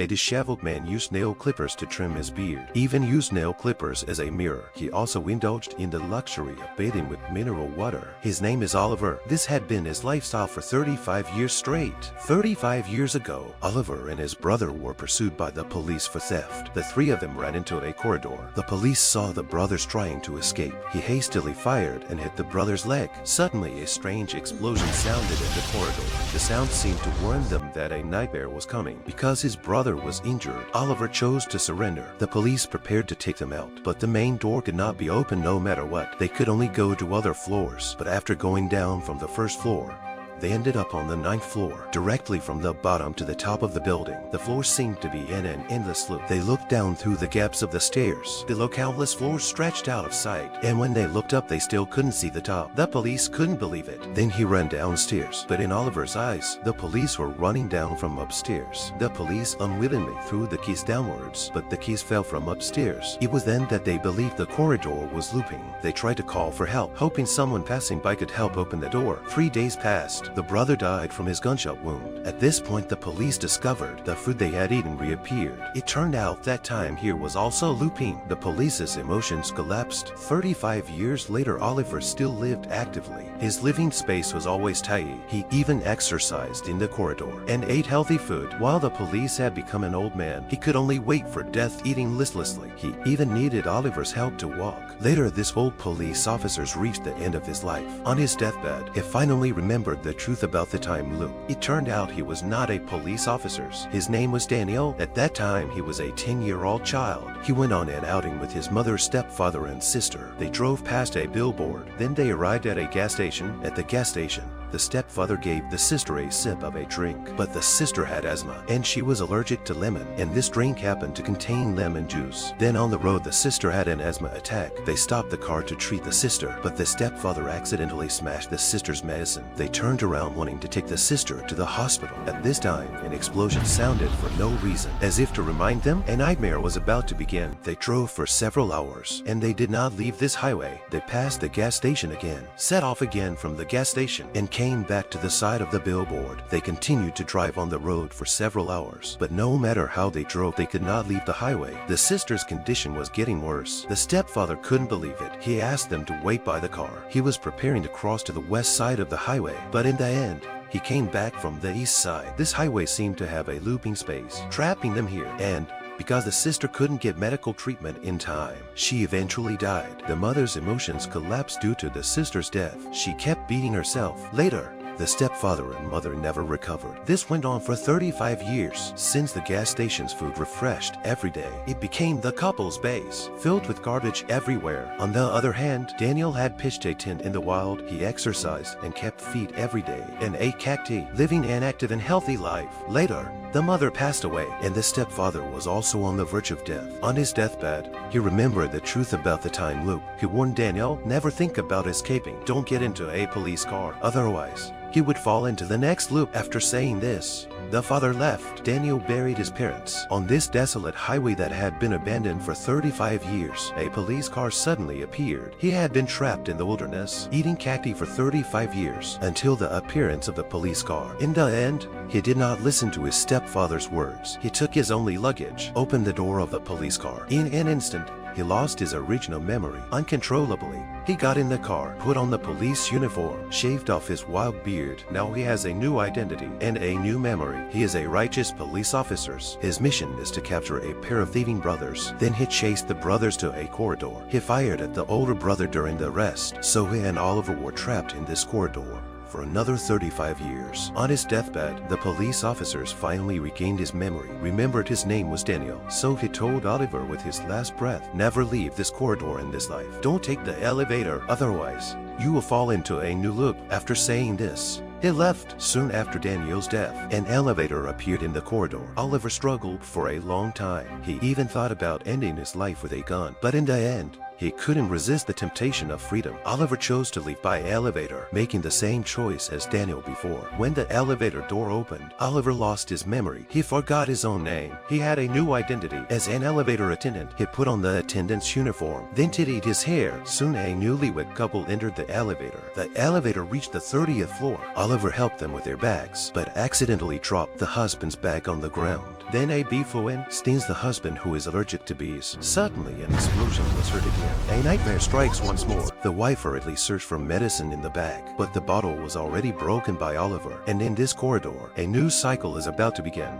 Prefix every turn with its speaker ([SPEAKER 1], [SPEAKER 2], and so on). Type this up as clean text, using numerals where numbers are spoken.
[SPEAKER 1] A disheveled man used nail clippers to trim his beard, even used nail clippers as a mirror. He also indulged in the luxury of bathing with mineral water. His name is Oliver. This had been his lifestyle for 35 years straight. 35 years ago, Oliver and his brother were pursued by the police for theft. The three of them ran into a corridor. The police saw the brothers trying to escape. He hastily fired and hit the brother's leg. Suddenly, a strange explosion sounded in the corridor. The sound seemed to warn them that a nightmare was coming. Because his brother was injured, Oliver chose to surrender. The police prepared to take them out, but the main door could not be opened no matter what. They could only go to other floors, but after going down from the first floor, they ended up on the 9th floor, directly from the bottom to the top of the building. The floor seemed to be in an endless loop. They looked down through the gaps of the stairs. Below, countless floors stretched out of sight, and when they looked up, they still couldn't see the top. The police couldn't believe it. Then he ran downstairs, but in Oliver's eyes, the police were running down from upstairs. The police unwittingly threw the keys downwards, but the keys fell from upstairs. It was then that they believed the corridor was looping. They tried to call for help, hoping someone passing by could help open the door. 3 days passed. The brother died from his gunshot wound. At this point, the police discovered the food they had eaten reappeared. It turned out that time here was also looping. The police's emotions collapsed. 35 years later, Oliver still lived actively. His living space was always tidy. He even exercised in the corridor and ate healthy food. While the police had become an old man, he could only wait for death, eating listlessly. He even needed Oliver's help to walk. Later, this old police officer reached the end of his life. On his deathbed, he finally remembered the truth about the time loop. It turned out he was not a police officer. His name was Daniel. At that time, he was a 10-year-old child. He went on an outing with his mother's stepfather and sister. They drove past a billboard. Then they arrived at a gas station. At the gas station, the stepfather gave the sister a sip of a drink, but the sister had asthma, and she was allergic to lemon, and this drink happened to contain lemon juice. Then on the road, the sister had an asthma attack. They stopped the car to treat the sister, but the stepfather accidentally smashed the sister's medicine. They turned around wanting to take the sister to the hospital. At this time, an explosion sounded for no reason. As if to remind them, a nightmare was about to begin. They drove for several hours, and they did not leave this highway. They passed the gas station again, set off again from the gas station, and came back to the side of the billboard. They continued to drive on the road for several hours, but no matter how they drove, they could not leave the highway. The sister's condition was getting worse. The stepfather couldn't believe it. He asked them to wait by the car. He was preparing to cross to the west side of the highway, but in the end, he came back from the east side. This highway seemed to have a looping space, trapping them here, and because the sister couldn't get medical treatment in time, she eventually died. The mother's emotions collapsed due to the sister's death. She kept beating herself. Later, the stepfather and mother never recovered. This went on for 35 years. Since the gas station's food refreshed every day, it became the couple's base, filled with garbage everywhere. On the other hand, Daniel had pitched a tent in the wild. He exercised and kept fit every day and ate cacti, living an active and healthy life. Later, the mother passed away, and the stepfather was also on the verge of death. On his deathbed, he remembered the truth about the time loop. He warned Daniel, never think about escaping. Don't get into a police car. Otherwise, he would fall into the next loop. After saying this, the father left. Daniel buried his parents. On this desolate highway that had been abandoned for 35 years, a police car suddenly appeared. He had been trapped in the wilderness, eating cacti for 35 years, until the appearance of the police car. In the end, he did not listen to his stepfather's words. He took his only luggage, opened the door of the police car. In an instant, he lost his original memory uncontrollably. He got in the car, put on the police uniform, shaved off his wild beard. Now he has a new identity and a new memory. He is a righteous police officer. His mission is to capture a pair of thieving brothers. Then he chased the brothers to a corridor. He fired at the older brother during the arrest, so he and Oliver were trapped in this corridor for another 35 years. On his deathbed, the police officers finally regained his memory, remembered his name was Daniel. So he told Oliver with his last breath, never leave this corridor in this life. Don't take the elevator, otherwise you will fall into a new loop. After saying this, he left. Soon after Daniel's death, an elevator appeared in the corridor. Oliver struggled for a long time. He even thought about ending his life with a gun, but in the end, he couldn't resist the temptation of freedom. Oliver chose to leave by elevator, making the same choice as Daniel before. When the elevator door opened, Oliver lost his memory. He forgot his own name. He had a new identity. As an elevator attendant, he put on the attendant's uniform, then tidied his hair. Soon a newlywed couple entered the elevator. The elevator reached the 30th floor. Oliver helped them with their bags, but accidentally dropped the husband's bag on the ground. Then a bee flew stings the husband who is allergic to bees. Suddenly, an explosion was heard again. A nightmare strikes once more. The wife hurriedly searched for medicine in the bag, but the bottle was already broken by Oliver. And in this corridor, a new cycle is about to begin.